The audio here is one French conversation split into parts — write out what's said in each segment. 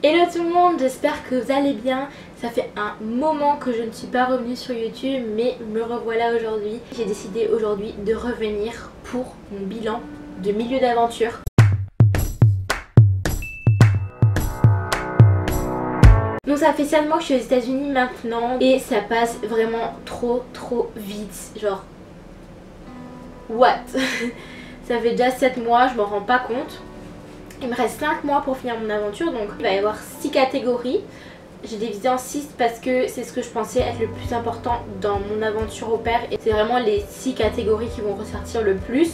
Hello tout le monde, j'espère que vous allez bien. Ça fait un moment que je ne suis pas revenue sur YouTube, mais me revoilà aujourd'hui. J'ai décidé aujourd'hui de revenir pour mon bilan de milieu d'aventure. Donc ça fait 7 mois que je suis aux États-Unis maintenant et ça passe vraiment trop vite. Genre, what? Ça fait déjà 7 mois, je m'en rends pas compte. Il me reste 5 mois pour finir mon aventure, donc il va y avoir 6 catégories. J'ai divisé en 6 parce que c'est ce que je pensais être le plus important dans mon aventure au pair. Et c'est vraiment les 6 catégories qui vont ressortir le plus.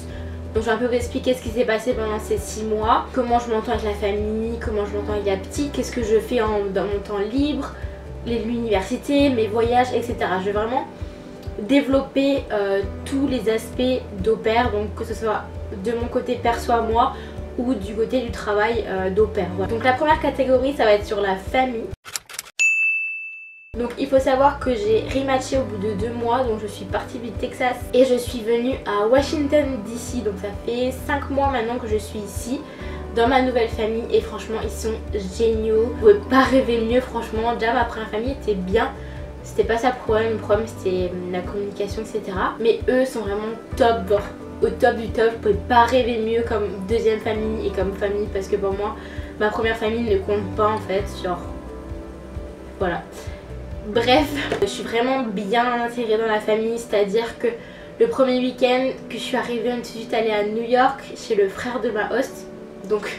Donc je vais un peu vous expliquer ce qui s'est passé pendant ces 6 mois. Comment je m'entends avec la famille, comment je m'entends avec la petite, qu'est-ce que je fais dans mon temps libre, l'université, mes voyages, etc. Je vais vraiment développer tous les aspects d'au pair, donc que ce soit de mon côté perso à moi ou du côté du travail d'au pair. Voilà. Donc la première catégorie, ça va être sur la famille. Donc il faut savoir que j'ai rematché au bout de 2 mois, donc je suis partie du Texas et je suis venue à Washington DC. Donc ça fait 5 mois maintenant que je suis ici dans ma nouvelle famille et franchement ils sont géniaux. Vous pouvez pas rêver mieux franchement. Déjà ma première famille était bien, c'était pas ça le problème c'était la communication etc. Mais eux sont vraiment top, genre au top du top. Vous pouvez pas rêver mieux comme deuxième famille et comme famille parce que pour moi ma première famille ne compte pas en fait, genre voilà. Bref, je suis vraiment bien intégrée dans la famille, c'est-à-dire que le premier week-end que je suis arrivée, on est tout de suite allée à New York chez le frère de ma host. Donc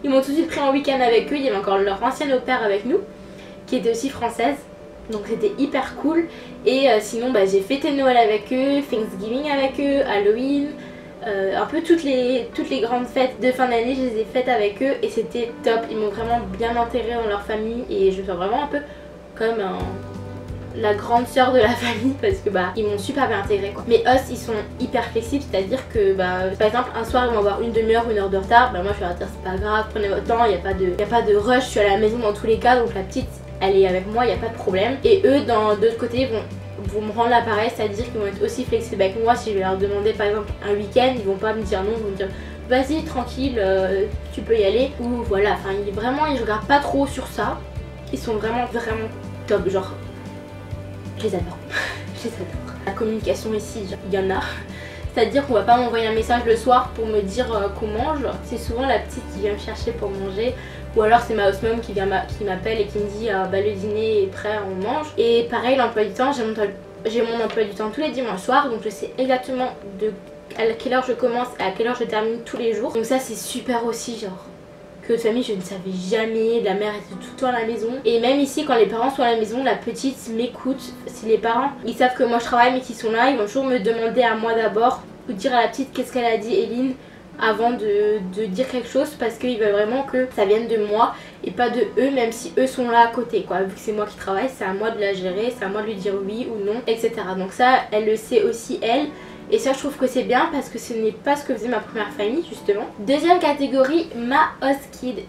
ils m'ont tout de suite pris en week-end avec eux, il y avait encore leur ancienne au pair avec nous qui était aussi française. Donc c'était hyper cool et sinon j'ai fêté Noël avec eux, Thanksgiving avec eux, Halloween, un peu toutes les grandes fêtes de fin d'année je les ai faites avec eux et c'était top. Ils m'ont vraiment bien intégrée dans leur famille et je me sens vraiment un peu comme la grande sœur de la famille parce que ils m'ont super bien intégrée quoi. Mes hosts ils sont hyper flexibles, c'est à dire que par exemple un soir ils vont avoir une demi-heure, 1 heure de retard, moi je vais leur dire c'est pas grave, prenez votre temps, il n'y a pas de rush, je suis à la maison dans tous les cas, donc la petite elle est avec moi, il n'y a pas de problème. Et eux de l'autre côté vont me rendre l'appareil, c'est-à-dire qu'ils vont être aussi flexibles avec moi. Si je vais leur demander par exemple un week-end, ils vont pas me dire non, ils vont me dire vas-y tranquille, tu peux y aller. Ou voilà, enfin ils regardent pas trop sur ça. Ils sont vraiment top, genre je les adore. Je les adore. La communication ici, il y en a. C'est-à-dire qu'on va pas m'envoyer un message le soir pour me dire qu'on mange. C'est souvent la petite qui vient me chercher pour manger. Ou alors c'est ma host mom qui m'appelle et qui me dit le dîner est prêt, on mange. Et pareil l'emploi du temps, j'ai mon emploi du temps tous les dimanches soirs. Donc je sais exactement à quelle heure je commence et à quelle heure je termine tous les jours. Donc ça c'est super aussi, genre que de famille je ne savais jamais, la mère était tout le temps à la maison. Et même ici quand les parents sont à la maison, la petite m'écoute. Si les parents ils savent que moi je travaille mais qu'ils sont là, ils vont toujours me demander à moi d'abord ou dire à la petite qu'est-ce qu'elle a dit Eline avant de dire quelque chose parce qu'ils veulent vraiment que ça vienne de moi et pas de eux, même si eux sont là à côté quoi. Vu que c'est moi qui travaille, c'est à moi de la gérer, c'est à moi de lui dire oui ou non, etc. Donc ça elle le sait aussi elle. Et ça je trouve que c'est bien parce que ce n'est pas ce que faisait ma première famille justement. Deuxième catégorie, ma host kid.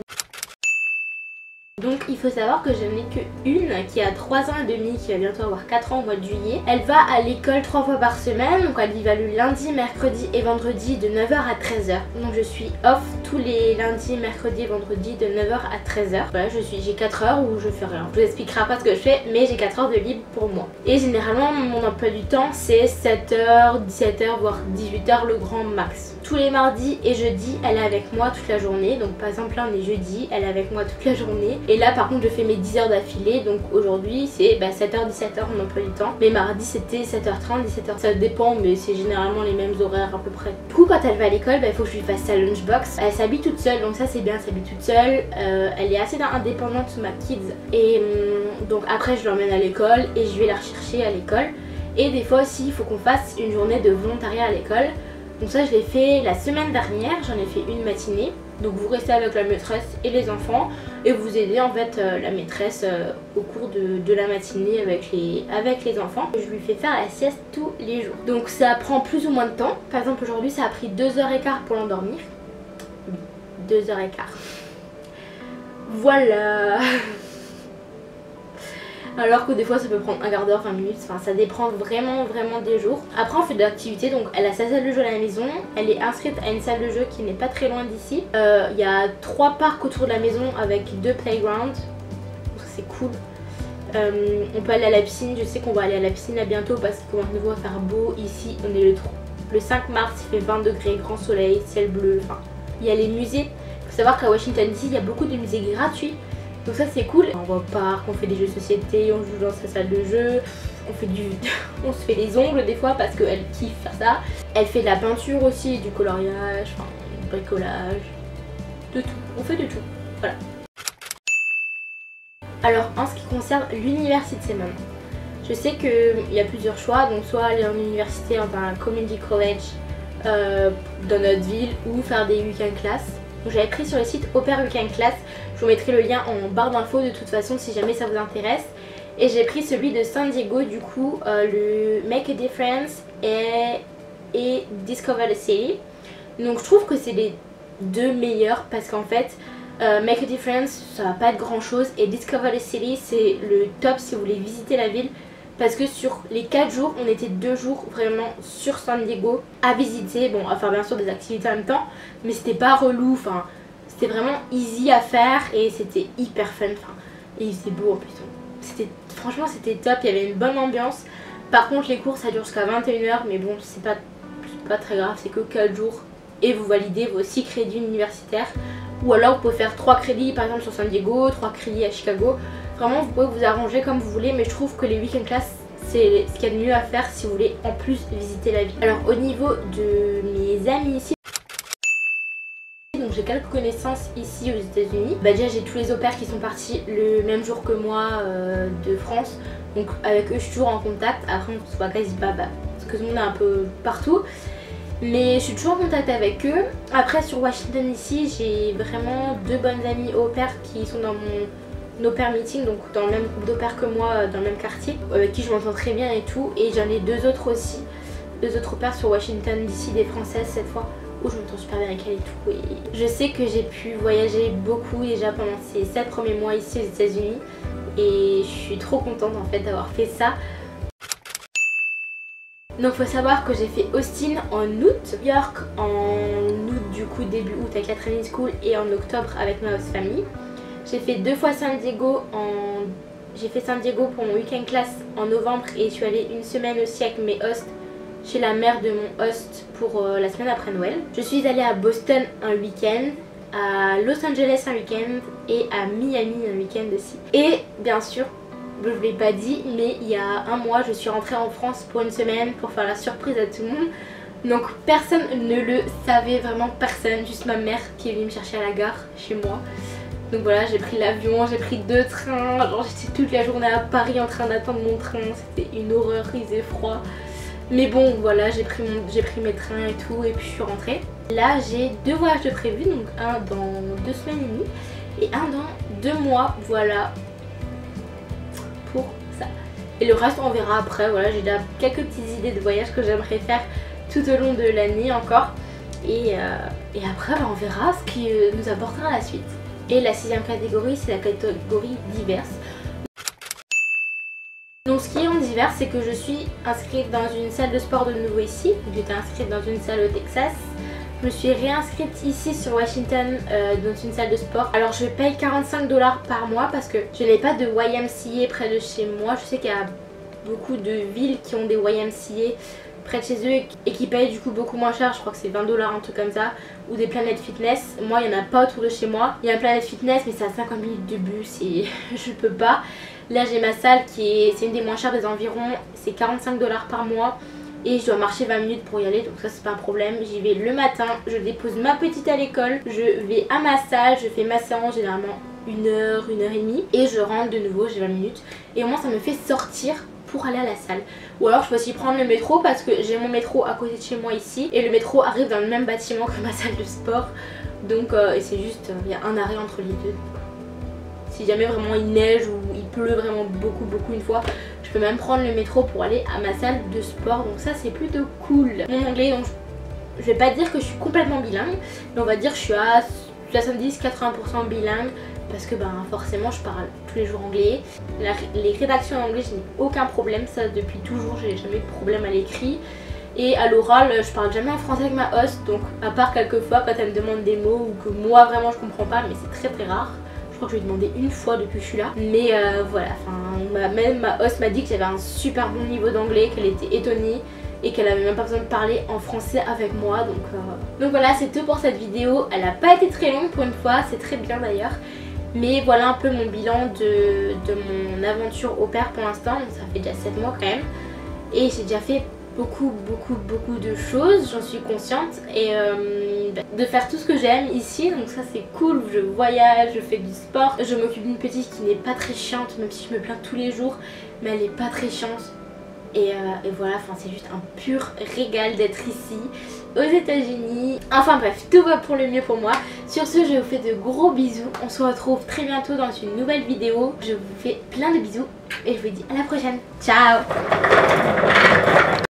Donc il faut savoir que je n'ai qu'une qui a 3 ans et demi, qui va bientôt avoir 4 ans au mois de juillet. Elle va à l'école 3 fois par semaine, donc elle y va le lundi, mercredi et vendredi de 9h à 13h. Donc je suis off tous les lundis, mercredis et vendredis de 9h à 13h. Voilà, j'ai 4 heures où je fais rien. Je vous expliquerai pas ce que je fais, mais j'ai 4 heures de libre pour moi. Et généralement mon emploi du temps c'est 7h, 17h, voire 18h le grand max. Tous les mardis et jeudis elle est avec moi toute la journée. Donc par exemple là on est jeudi, elle est avec moi toute la journée. Et là par contre je fais mes 10 heures d'affilée. Donc aujourd'hui c'est 7h, 17h mon emploi du temps. Mais mardi c'était 7h30, 17h. Ça dépend mais c'est généralement les mêmes horaires à peu près. Du coup quand elle va à l'école, il faut que je lui fasse sa lunchbox. Elle s'habille toute seule, donc ça c'est bien, elle s'habille toute seule. Elle est assez indépendante ma kids. Et donc après je l'emmène à l'école et je vais la rechercher à l'école. Et des fois aussi il faut qu'on fasse une journée de volontariat à l'école. Donc ça je l'ai fait la semaine dernière, j'en ai fait une matinée. Donc vous restez avec la maîtresse et les enfants et vous aidez en fait la maîtresse au cours de la matinée avec les enfants. Je lui fais faire la sieste tous les jours. Donc ça prend plus ou moins de temps. Par exemple aujourd'hui ça a pris 2h15 pour l'endormir. 2h15. Voilà. alors que des fois ça peut prendre un quart d'heure, 20 minutes, enfin ça dépend vraiment des jours. Après on fait de l'activité, donc elle a sa salle de jeu à la maison, elle est inscrite à une salle de jeu qui n'est pas très loin d'ici. Il y a 3 parcs autour de la maison avec 2 playgrounds, c'est cool. On peut aller à la piscine, je sais qu'on va aller à la piscine là bientôt parce qu'il commence de nouveau à faire beau. Ici on est le 5 mars, il fait 20 degrés, grand soleil, ciel bleu, enfin il y a les musées. Il faut savoir qu'à Washington DC il y a beaucoup de musées gratuits, donc ça c'est cool. On va au parc, on fait des jeux de société, on joue dans sa salle de jeu, on se fait les ongles des fois parce qu'elle kiffe faire ça. Elle fait de la peinture aussi, du coloriage, enfin du bricolage, de tout, on fait de tout, voilà. Alors en ce qui concerne l'université maintenant, je sais qu'il y a plusieurs choix, donc soit aller en université, dans un community college dans notre ville, ou faire des week-end classes. Donc j'avais pris sur le site Au Pair Weekend Class, je vous mettrai le lien en barre d'infos de toute façon si jamais ça vous intéresse. Et j'ai pris celui de San Diego du coup, le Make a Difference et Discover the City. Donc je trouve que c'est les deux meilleurs parce qu'en fait Make a Difference ça va pas être grand chose et Discover the City c'est le top si vous voulez visiter la ville, parce que sur les 4 jours on était 2 jours vraiment sur San Diego à visiter, bon à faire bien sûr des activités en même temps, mais c'était pas relou, enfin c'était vraiment easy à faire et c'était hyper fun, enfin, et il faisait beau en plus, franchement c'était top, il y avait une bonne ambiance. Par contre les cours ça dure jusqu'à 21h, mais bon c'est pas très grave, c'est que 4 jours et vous validez vos 6 crédits universitaires. Ou alors vous pouvez faire 3 crédits par exemple sur San Diego, 3 crédits à Chicago. Vraiment vous pouvez vous arranger comme vous voulez, mais je trouve que les week-end classes c'est ce qu'il y a de mieux à faire si vous voulez en plus visiter la ville. Alors au niveau de mes amis ici, donc j'ai quelques connaissances ici aux États-Unis. Bah déjà j'ai tous les au-pairs qui sont partis le même jour que moi de France. Donc avec eux je suis toujours en contact. Après on se voit quasi pas parce que tout le monde est un peu partout. Mais je suis toujours en contact avec eux. Après sur Washington ici j'ai vraiment 2 bonnes amies au pair qui sont dans mon au pair meeting, donc dans le même groupe d'au pair que moi, dans le même quartier, avec qui je m'entends très bien et tout. Et j'en ai 2 autres aussi, 2 autres au pair sur Washington d'ici, des françaises cette fois, où je m'entends super bien avec elle et tout. Et je sais que j'ai pu voyager beaucoup déjà pendant ces 7 premiers mois ici aux États-Unis. Et je suis trop contente en fait d'avoir fait ça. Donc faut savoir que j'ai fait Austin en août, New York en août du coup début août avec la training school et en octobre avec ma host family. J'ai fait 2 fois San Diego j'ai fait San Diego pour mon week-end class en novembre et je suis allée une semaine aussi avec mes hosts chez la mère de mon host pour la semaine après Noël. Je suis allée à Boston un week-end, à Los Angeles un week-end et à Miami un week-end aussi. Et bien sûr, je ne vous l'ai pas dit, mais il y a un mois je suis rentrée en France pour une semaine pour faire la surprise à tout le monde. Donc personne ne le savait, vraiment personne, juste ma mère qui est venue me chercher à la gare chez moi. Donc voilà, j'ai pris l'avion, j'ai pris 2 trains, genre j'étais toute la journée à Paris en train d'attendre mon train, c'était une horreur, il faisait froid. Mais bon voilà, j'ai pris mes trains et tout et puis je suis rentrée. Là j'ai 2 voyages de prévus, donc un dans 2 semaines et demie et un dans 2 mois, voilà. Pour ça. Et le reste on verra après, voilà, j'ai déjà quelques petites idées de voyages que j'aimerais faire tout au long de l'année encore. Et après on verra ce qui nous apportera la suite. Et la 6e catégorie c'est la catégorie diverse. Donc ce qui est en divers c'est que je suis inscrite dans une salle de sport de nouveau ici. J'étais inscrite dans une salle au Texas. Je me suis réinscrite ici sur Washington dans une salle de sport. Alors je paye 45 $ par mois parce que je n'ai pas de YMCA près de chez moi. Je sais qu'il y a beaucoup de villes qui ont des YMCA près de chez eux et qui payent du coup beaucoup moins cher. Je crois que c'est 20 $, un truc comme ça. Ou des Planet Fitness. Moi il n'y en a pas autour de chez moi. Il y a un Planet Fitness mais c'est à 50 minutes de bus et je peux pas. Là j'ai ma salle c'est une des moins chères des environs. C'est 45 $ par mois. Et je dois marcher 20 minutes pour y aller, donc ça c'est pas un problème. J'y vais le matin, je dépose ma petite à l'école, je vais à ma salle, je fais ma séance généralement 1 heure, 1 heure et demie. Et je rentre de nouveau, j'ai 20 minutes. Et au moins ça me fait sortir pour aller à la salle. Ou alors je peux aussi prendre le métro parce que j'ai mon métro à côté de chez moi ici. Et le métro arrive dans le même bâtiment que ma salle de sport. Donc c'est juste, il y a un arrêt entre les deux. Si jamais vraiment il neige ou il pleut vraiment beaucoup une fois, je peux même prendre le métro pour aller à ma salle de sport, donc ça c'est plutôt cool. Mon anglais, donc je vais pas dire que je suis complètement bilingue, mais on va dire que je suis à 70-80% bilingue parce que forcément je parle tous les jours anglais. Les rédactions en anglais, je n'ai aucun problème, ça depuis toujours, j'ai jamais de problème à l'écrit. Et à l'oral, je parle jamais en français avec ma host, donc à part quelques fois quand elle me demande des mots ou que moi vraiment je comprends pas, mais c'est très rare. Je crois que je lui ai demandé une fois depuis que je suis là. Mais voilà, même ma host m'a dit que j'avais un super bon niveau d'anglais, qu'elle était étonnée et qu'elle avait même pas besoin de parler en français avec moi. Donc voilà, c'est tout pour cette vidéo. Elle a pas été très longue pour une fois, c'est très bien d'ailleurs. Mais voilà un peu mon bilan de mon aventure au pair pour l'instant. Ça fait déjà 7 mois quand même. Et j'ai déjà fait beaucoup de choses, j'en suis consciente. Et de faire tout ce que j'aime ici, donc ça c'est cool. Je voyage, je fais du sport. Je m'occupe d'une petite qui n'est pas très chiante, même si je me plains tous les jours. Mais elle est pas très chiante. Et voilà, c'est juste un pur régal d'être ici aux États-Unis. Enfin bref, tout va pour le mieux pour moi. Sur ce, je vous fais de gros bisous. On se retrouve très bientôt dans une nouvelle vidéo. Je vous fais plein de bisous et je vous dis à la prochaine. Ciao!